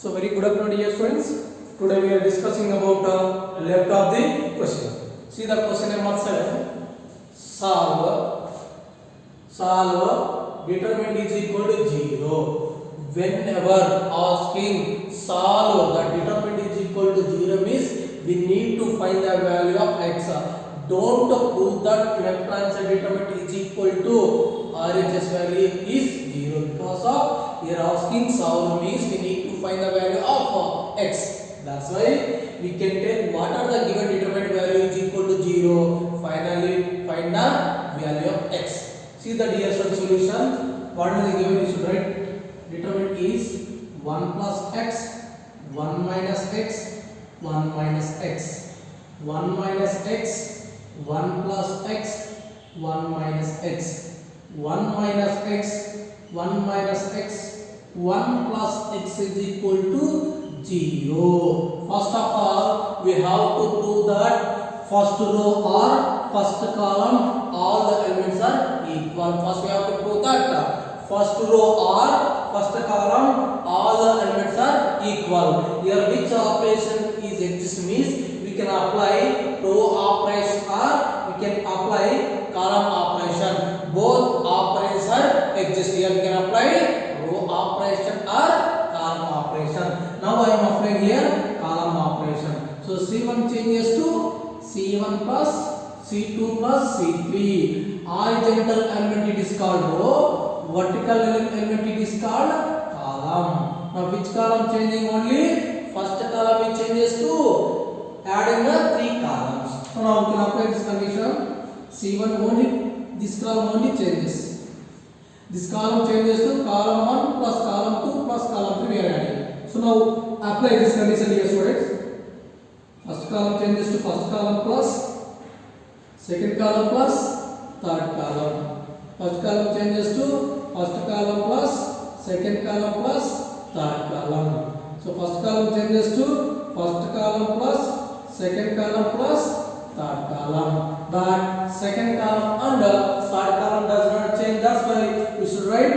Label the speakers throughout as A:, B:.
A: So very good afternoon dear students. Today we are discussing about left of the question. See the question number 7. Solve determinant is equal to 0. Whenever asking solve the determinant is equal to 0 means we need to find the value of x. Don't prove that left hand side determinant is equal to RHS value is 0 because of here asking solve means we need to find the value of x. That's why we can take what are the given determinant value is equal to 0. Finally find the value of x. See the dear student solution. What is the given? You should write determinant is 1 plus x, 1 minus x, 1 minus x, 1 minus x, 1 plus x, 1 minus x, 1 minus x, 1 minus x, 1 plus x is equal to 0. First of all, we have to prove that first row or first column all the elements are equal. First we have to prove that first row or first column all the elements are equal. Here which operation is exist means we can apply row operation or we can apply column operation. Both operations exist. Here we can apply row operation or column operation. Now I am applying here column operation. So C1 changes to C1 plus C2 plus C3. Horizontal element it is called row. Vertical element it is called column. Now which column changing only? First column it changes to adding the 3 columns. So now we can apply this condition. C1 only, this column only changes. This column changes to column 1 plus column 2 plus column 3 we are adding. So now apply this condition here students. First column changes to first column plus second column plus third column. First column changes to first column plus second column plus third column. So first column changes to first column plus second column plus third column. But second column and third column does not change. That's why we should write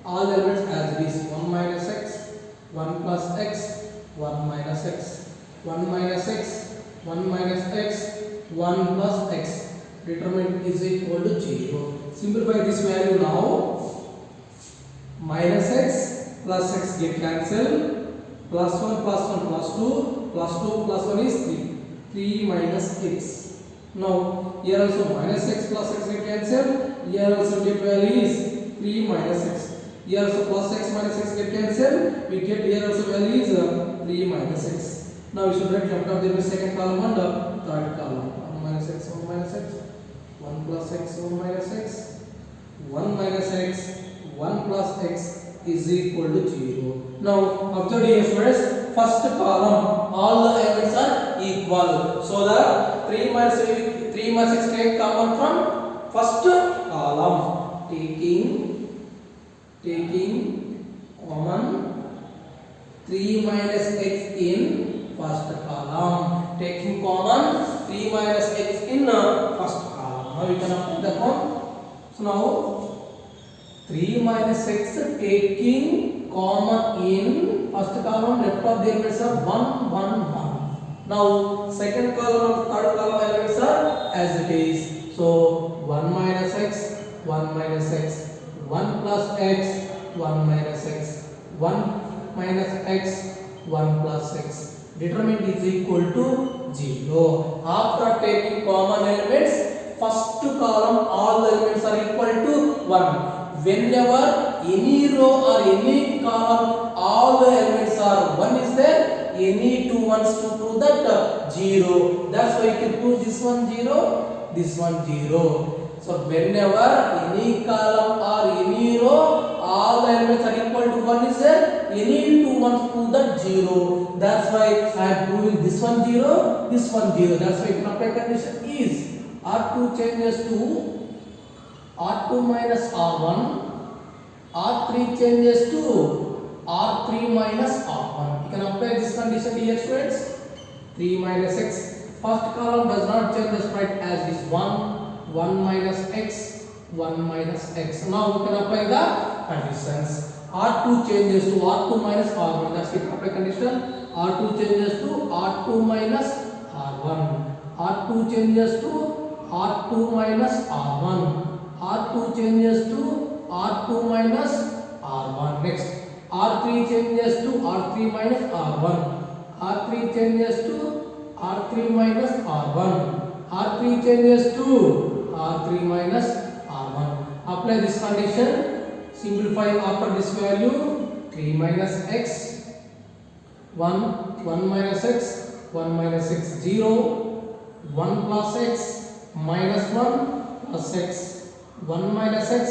A: all elements as it is. 1 minus x, 1 plus x, 1 minus x, 1 minus x, 1 minus x, 1 plus x. Determinant is equal to 0. Simplify this value now. Minus x plus x get cancelled. Plus 1 plus 1 plus 2. Plus 2 plus 1 is 3. 3 minus x. Now here also minus x plus x get cancelled. Here also get value is 3 minus x. Here also plus x minus x get cancelled. We get here also value is 3 minus x. Now we should write left of the second column and third column. 1 minus x, 1 minus x, 1 plus x, 1 minus x, 1 minus x, 1 plus x is equal to 0. Now observe here students, first column all the elements are equal. So the 3 minus x can come from first column. Taking common 3 minus x in first column. Taking common 3 minus x in first column. Now we can apply that one. So now 3 minus x taking common in first column, left of the elements are 1, 1, 1. Now second column and third column elements are as it is. So 1 minus x, 1 minus x, 1 plus x, 1 minus x, 1 minus x, 1 plus x. Determinant is equal to 0. After taking common elements, first column all the elements are equal to 1. Whenever any row or any column all the elements are 1 is there, any two ones to prove that 0. That's why you can prove this one 0, this one 0. So whenever any column or any row all the elements are equal to 1 is there, any two ones prove that 0. That's why I am proving this one 0, this one 0. That's why you can apply condition is R2 changes to R2 minus R1, R3 changes to R3 minus R1. You can apply this condition here students. 3 minus x, first column does not change the sprite as it is 1, 1 minus x, 1 minus x. Now we can apply the conditions. R2 changes to R2 minus R1. That's the proper condition. R2 changes to R2 minus R1. R2 changes to R2 minus R1. R2 changes to R2 minus R1. Next, R3 changes to R3 minus R1. R3 changes to R3 minus R1. R3 changes to R3 minus R1. Apply this condition. Simplify after this value. 3 minus x 1, 1 minus x, 1 minus x 0, 1 plus x minus 1 plus x, 1 minus x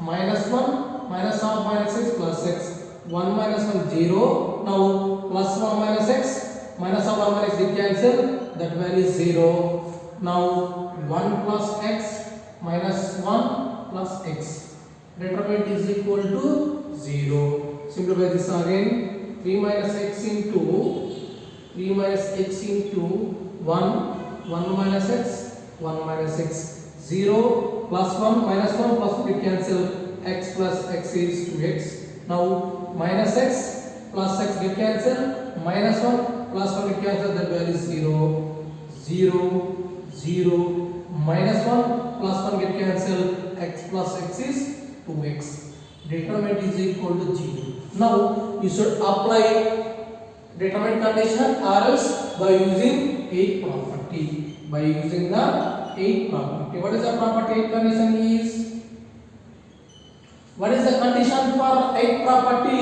A: minus 1 minus half minus x plus x, 1 minus 1 0. Now plus 1 minus x minus half 1 minus x cancel, that value is 0. Now 1 plus x minus 1 plus x, determinant is equal to 0. Simplify this again. 3 minus x into 3 minus x into 1, 1 minus x, 1 minus x, 0, plus 1 minus 1 plus 1 cancel, x plus x is 2x. Now minus x plus x get cancel, minus 1 plus 1 get cancel, that value is 0, 0, 0, minus 1 plus 1 get cancel, x plus x is 2x. Determinant is equal to 0. Now you should apply determinant condition or else by using 8th property. By using the 8th property. What is the property 8th condition is? What is the condition for 8th property?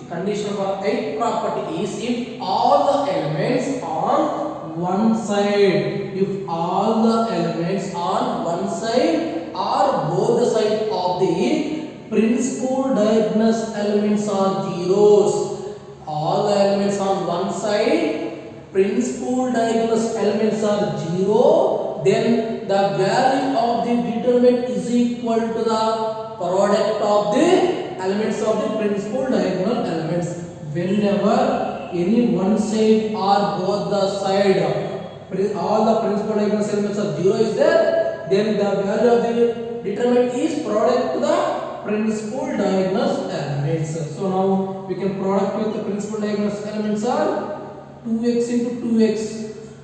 A: Condition for 8th property is if all the elements on one side, if all the elements on one side or both the side of the principal diagonal elements are zeros. All the elements on one side, principal diagonal elements are 0, then the value of the determinant is equal to the product of the elements of the principal diagonal elements. Whenever any one side or both the side, all the principal diagonal elements are 0 is there, then the value of the determinant is product to the principal diagonal elements. So now we can product with the principal diagonal elements are 2x into 2x.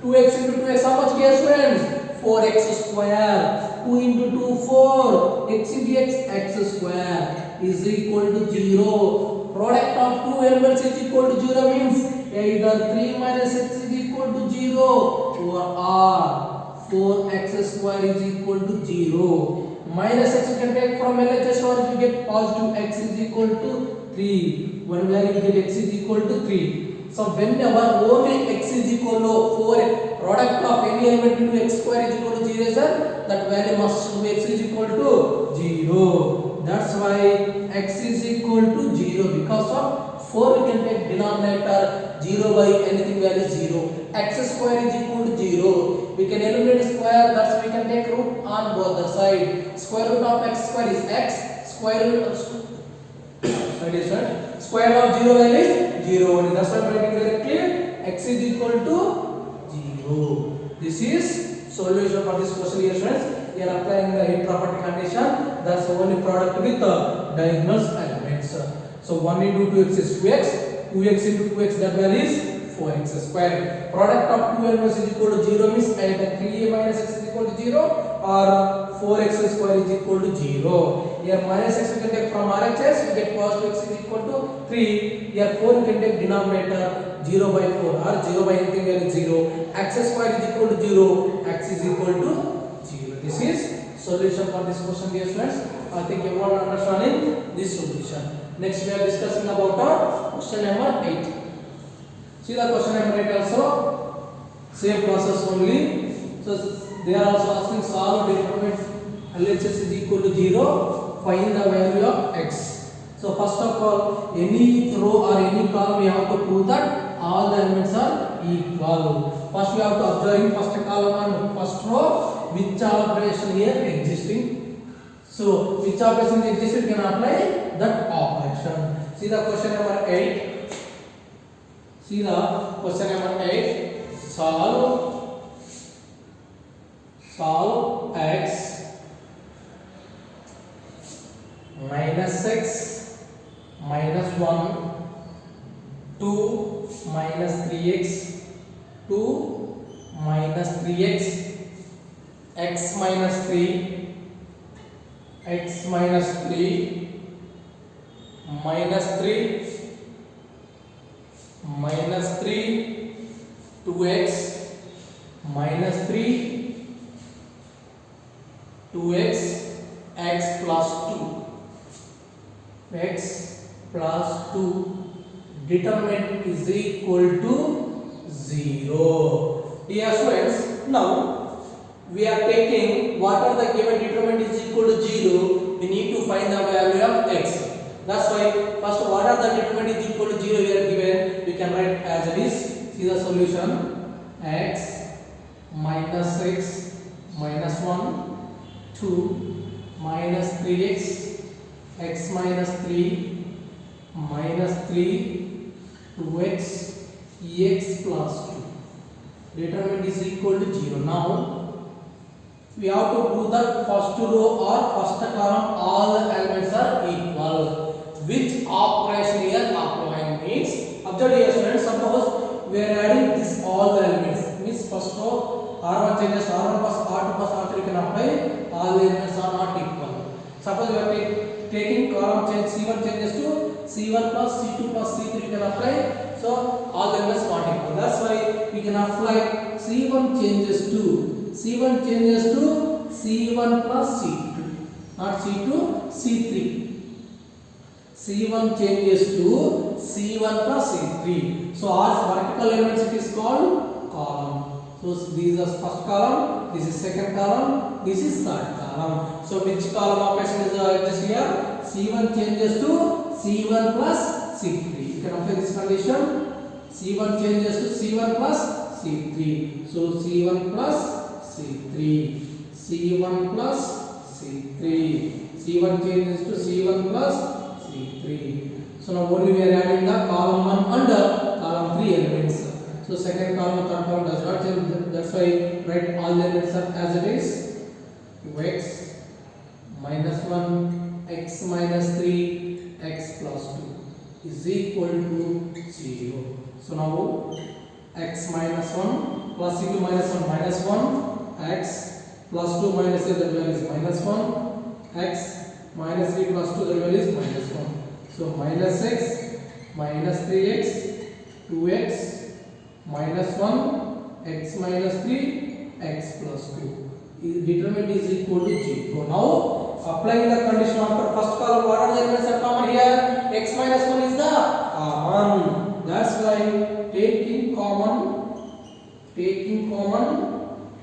A: 2x into 2x, how much here friends? 4x square. 2 into 2, 4. X into x, x square is equal to 0. Product of two elements is equal to 0 means either 3 minus x is equal to 0 or 4x square is equal to 0. Minus x you can take from LHS or you get positive x is equal to 3. One value you get x is equal to 3. So whenever only x is equal to 4, product of any element into x square is equal to 0, sir, that value must be x is equal to 0. That's why x is equal to 0. Because of 4 we can take denominator 0 by anything value 0. X square is equal to 0. We can eliminate square, that's why we can take root on both the side. Square root of x square is x. Square root of square of 0 value is 0 only. That's why I'm writing directly x is equal to 0. This is solution for this question here, friends. We are applying the 8th property condition. That's the only product with the diagonal elements. So 1 into 2x is 2x. 2x into 2x, that value is 4x square. Product of two elements is equal to 0 means either 3a minus x is equal to 0 or 4x square is equal to 0. Here minus x we can take from RHS, we get positive x is equal to 3. Here 4 we can take denominator 0 by 4 or 0 by anything value 0. X square is equal to 0, x is equal to 0. This is solution for this question, dear friends. I think everyone understanding this solution. Next we are discussing about question number 8. See the question number 8 also same process only. So they are also asking solve determinant LHS is equal to 0, find the value of x. So first of all, any row or any column we have to prove that all the elements are equal. First we have to observe in first column and first row which operation here existing. So which operation exists, we can apply that operation. See the question number 8. See the question number 8. Solve x minus x minus 1, 2 minus 3x, 2 minus 3x, x minus 3, x minus 3, minus 3, minus 3, 2x, minus 3, 2x, x plus 2, x plus 2, determinant is equal to 0. Dear students, now we are taking whatever the given determinant is equal to 0, we need to find the value of x. That's why first what are the determinant is equal to 0 we are given, we can write as it is. See the solution, x minus x minus 1, 2 minus 3x, x minus 3, minus 3, 2x, ex plus 2. Determinant is equal to 0. Now we have to prove that first row or first column all the elements are equal. Which operation here applying means, observe here students, suppose we are adding this all the elements, means first row r1 changes r1 plus r2 plus r3 can apply, all the elements are not equal. Suppose we are taking column change c1 changes to c1 plus c2 plus c3 can apply, so all the elements not equal. That's why we can apply c1 changes to c1 plus c2, not c2 c3. c1 changes to c1 plus c3. So our vertical elements it is called column. So this is first column, this is second column, this is third column. So which column operation is this here? c1 changes to c1 plus c3. You can apply this condition. c1 changes to c1 plus c3. So c1 plus c3, c1 plus c3, c1 changes to c1 plus c3. So now only we are adding the column 1 under column 3 elements. So second column, third column does not change. That's why write all the elements as it is. 2x minus 1, x minus 3, x plus 2 is equal to 0. So now x minus 1 plus c2 minus 1 minus 1, x plus 2 minus 3, the value is minus 1, x minus 3 plus 2, the value is minus 1. So minus x minus 3x, 2x minus 1, x minus 3, x plus 2. Determinant is equal to 0. Now applying the condition after first column, what are the elements are common here? X minus 1 is the common. That's why taking common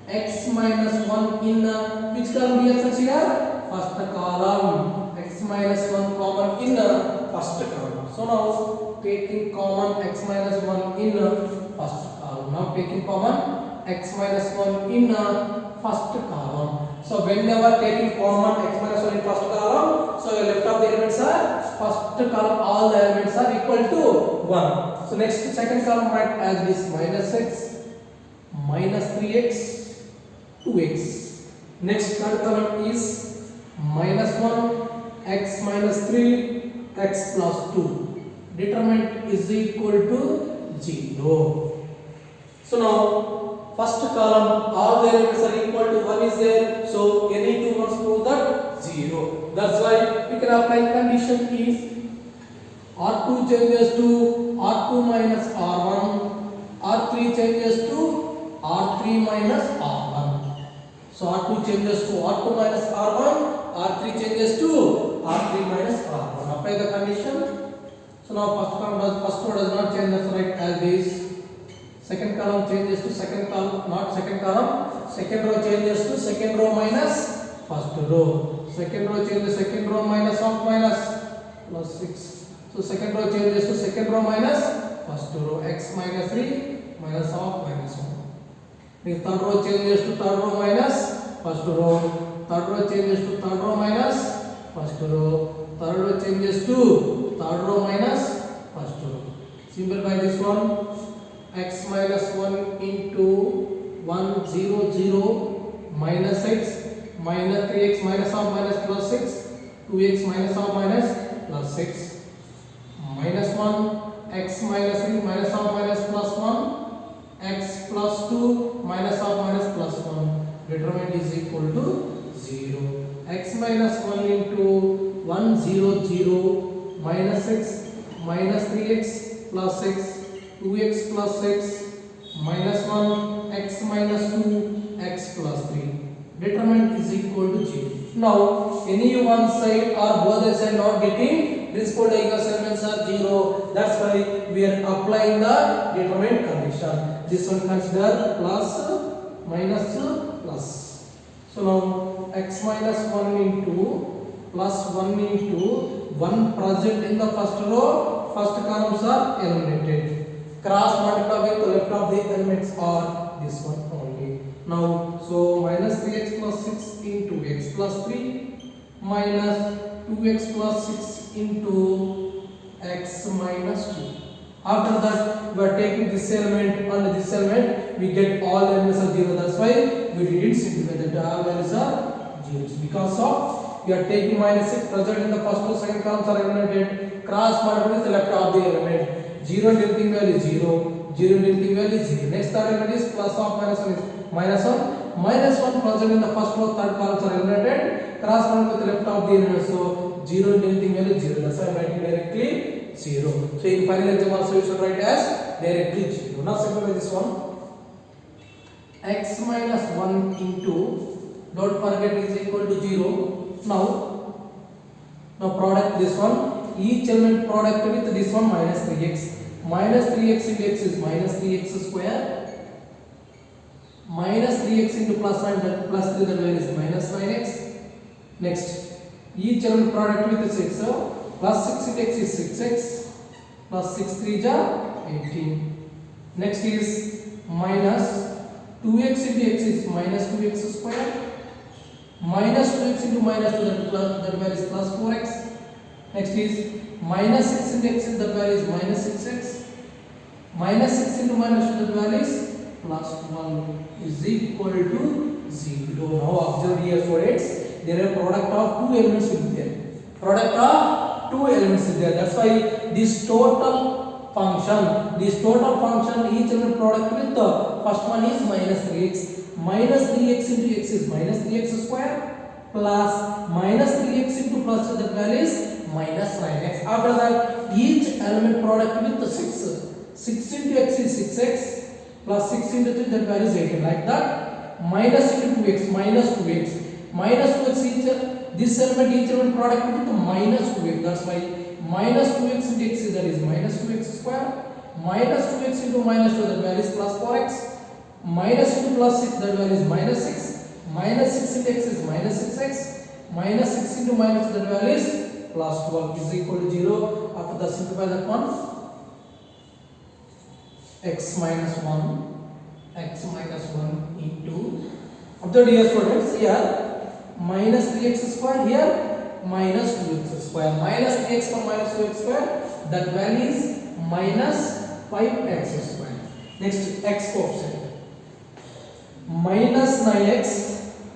A: x minus 1 in which column we are here? First column. X minus 1 common in first column. So now taking common x minus 1 in first column. Now taking common x minus 1 in first column. So whenever taking common x minus 1 in first column, so your left of the elements are first column, all the elements are equal to 1. So next second column write as this minus x minus 3x, 2x. Next third column is minus 1, x minus 3, x plus 2. Determinant is equal to 0. So now first column all the elements are equal to 1 is there, so any two ones prove that 0. That's why we can apply condition is r2 changes to r2 minus r1, r3 changes to r3 minus r1. So r2 changes to r2 minus r1, r3 changes to r3 minus r1. Apply the condition. So now first row does not change, that's right as this. Second column changes to second column, not second column. Second row changes to second row minus first row. Second row changes second row minus of minus plus 6. So second row changes to second row minus first row, x minus 3 minus of minus 1. The third row changes to third row minus first row. Third row changes to third row minus first row. Third row changes to third row minus first row. Simplify this one. X minus 1 into 1 0 0 minus x minus 3x minus of minus plus 6, 2x minus of minus plus 6. minus 1, x minus 3, minus of minus plus 1, x plus 2, minus of minus plus 1. Determinant is equal to 0. X minus 1 into 1, 0, 0, minus 6, minus 3x plus 6, 2x plus 6, minus 1, x minus 2, x plus 3. Determinant is equal to 0. Now, any one side or both the side not getting principal eigenvalence elements are 0. That's why we are applying the determinant condition. This one consider plus, minus, plus. So now x minus 1 into plus 1 into 1 present in the first row, first columns are eliminated. Cross multiply with the left of the elements are this one only. Now, so minus 3x plus 6 into x plus 3 minus 2x plus 6 into x minus 2. After that, we are taking this element and this element, we get all elements are 0. That's why we didn't simplify that all values are 0. Because of we are taking minus 6 present in the first or second columns are eliminated. Cross multiply with the left of the element. 0 and anything value is 0. 0 and anything value is 0. Next third element is plus of minus 1 is minus 1. Minus 1 present in the first row, third columns are eliminated. Cross multiply with the left of the element. So 0 and anything value is 0. That's why I am writing directly 0. So in final exam also you should write as directly 0. Now simplify this one. X minus 1 into, don't forget is equal to 0. Now product this one. Each element product with this one minus 3x. Minus 3x into x is minus 3x square. Minus 3x into plus 9 that plus 3 that value is minus 9x. Next, each element product with 6. So plus 6 into x is 6x. Plus 6 3 are 18. Next is minus 2x into x is minus 2x square. Minus 2x into minus 2 that value is plus 4x. Next is minus 6 into x that value is minus 6x. Minus 6 into minus 2 that value is plus 1 is equal to 0. Now observe here students, there are product of two elements will be there. Product of two elements is there. That's why this total function, each element product with the first one is minus 3x. Minus 3x into x is minus 3x square plus minus 3x into plus 2 that value is minus 9x. After that, each element product with the 6. 6 into x is 6x plus 6 into 3 that value is 18. Like that, minus into 2x, minus 2x. Minus 2x each, this element, each element product with the minus 2x. That's why minus 2x into x that is minus 2x square. Minus 2x into minus 2 that value is plus 4x. Minus into plus 6 that value is minus 6. Minus 6 into x is minus 6x. Minus 6 into minus that value is plus 12 is equal to 0. After that, simplify that one. X minus 1 into, observe dear students, here minus 3x square, here minus 2x square. Minus 3x for minus 2x square, that value is minus 5x square. Next, x coefficient. Minus 9x,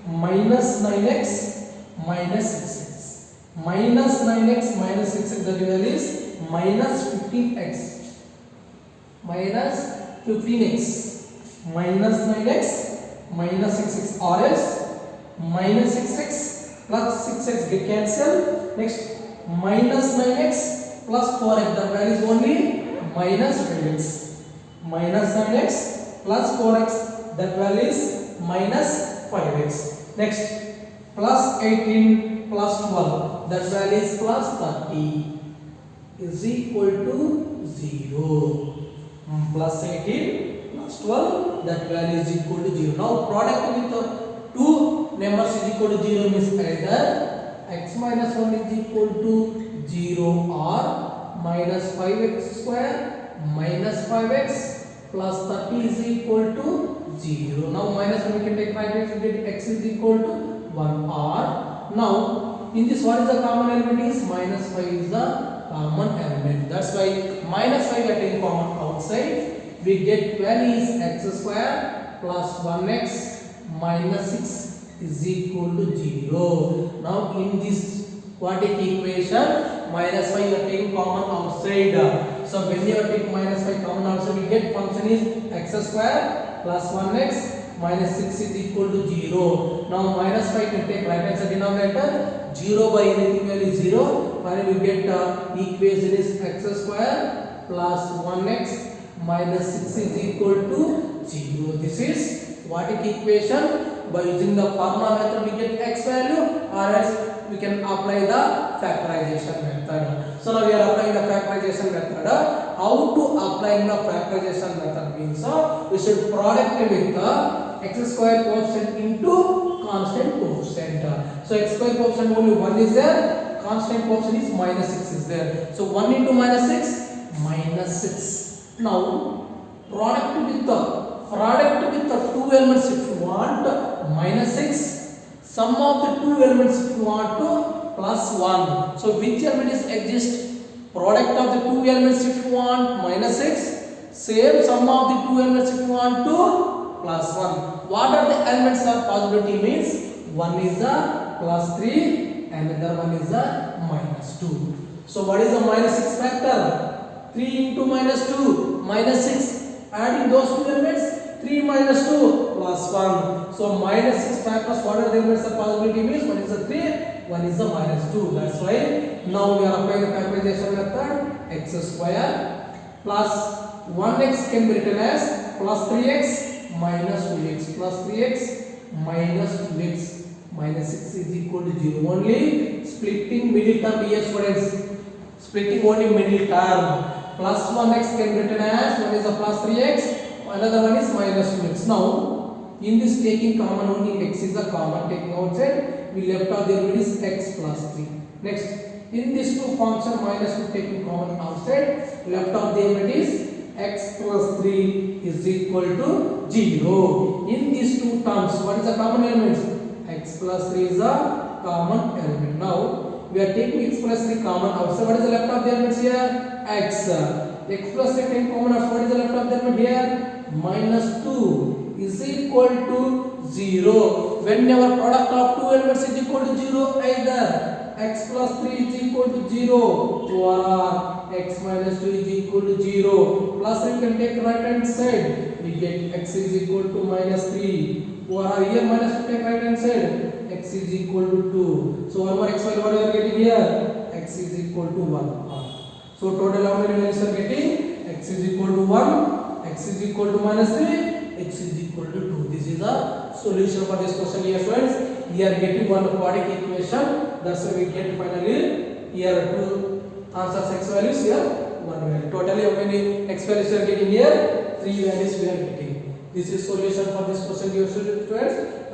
A: minus 9x, minus 6x. Minus 9x, minus 6x, that value is minus 15x. Minus 15x. Minus 9x, minus 6x. Or else, minus 6x plus 6x get cancelled. Next, minus 9x plus 4x, the value is only minus 5x. Minus 9x plus 4x, that value is minus 5x. Next, plus 18 plus 12, that value is plus 30 is equal to 0. Plus 18 plus 12, that value is equal to 0. Now product with the two numbers is equal to 0 means either x minus 1 is equal to 0 or minus 5x square minus 5x plus 30 is equal to 0. Now minus 1 we can take 5x and get x is equal to 1 or now in this what is the common element is minus 5 is the common element. That's why minus 5 are taken common outside. We get value is x square plus 1x minus 6 is equal to 0. Now in this quadratic equation minus 5 you are taking common outside. So when you are taking minus 5 common outside, we get function is x square plus 1x minus 6 is equal to 0. Now minus 5 can take right hand side denominator, 0 by anything value is 0. Finally we get equation is x square plus 1x minus 6 is equal to 0. This is quadratic equation. By using the formula method we get x value, or else we can apply the factorization method. So now we are applying the factorization method. How to apply the factorization method means we should product with the x square coefficient into constant coefficient. So x square coefficient only 1 is there, constant coefficient is minus 6 is there. So 1 into minus 6, minus 6. Now product with the two elements if you want, minus 6. Sum of the two elements if you want to plus 1. So which element is exist? Product of the two elements if you want minus 6. Same sum of the two elements if you want to plus 1. What are the elements of possibility means? One is the plus 3 and another one is the minus 2. So what is the minus 6 factor? 3 into minus 2 minus 6. Adding those two elements, 3 minus 2 plus 1. So minus 6 factors, what are the elements of possibility means? One is the 3, one is the minus 2. That's why now we are applying the factorization method. X square plus 1x can be written as plus 3x minus 2x plus 3x minus 2x minus 6 is equal to 0. Only splitting middle term here students. Splitting only middle term. Plus 1x can be written as, one is a plus 3x, another one is minus 2x. Now in this taking common only x is a common, taking outside we left out the element is x plus 3. Next in these two function minus 2 taking common outside, left out the element is x plus 3 is equal to 0. In these two terms what is the common element? X plus 3 is a common element. Now we are taking x plus 3 common outside. What is the left of the elements here? X. X plus 3 taking common outside. What is the left of the element here? Minus 2 is equal to 0. Whenever product of two elements is equal to 0, either x plus 3 is equal to 0 or x minus 2 is equal to 0. Plus we can take right hand side. We get x is equal to minus 3. Or here minus 2 take right hand side. X is equal to 2. So one more x value what we are getting here? X is equal to 1. So total how many values are getting? X is equal to 1, x is equal to minus 3, x is equal to 2. This is the solution for this question here friends. We are getting one quadratic equation. That's why we get finally here two answers x values, here one value. Totally how many x values we are getting here? 3 values we are getting. This is solution for this question dear students.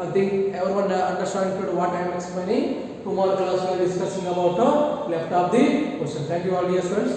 A: I think everyone understood what I am explaining. Tomorrow class we are discussing about left of the question. Thank you all dear students.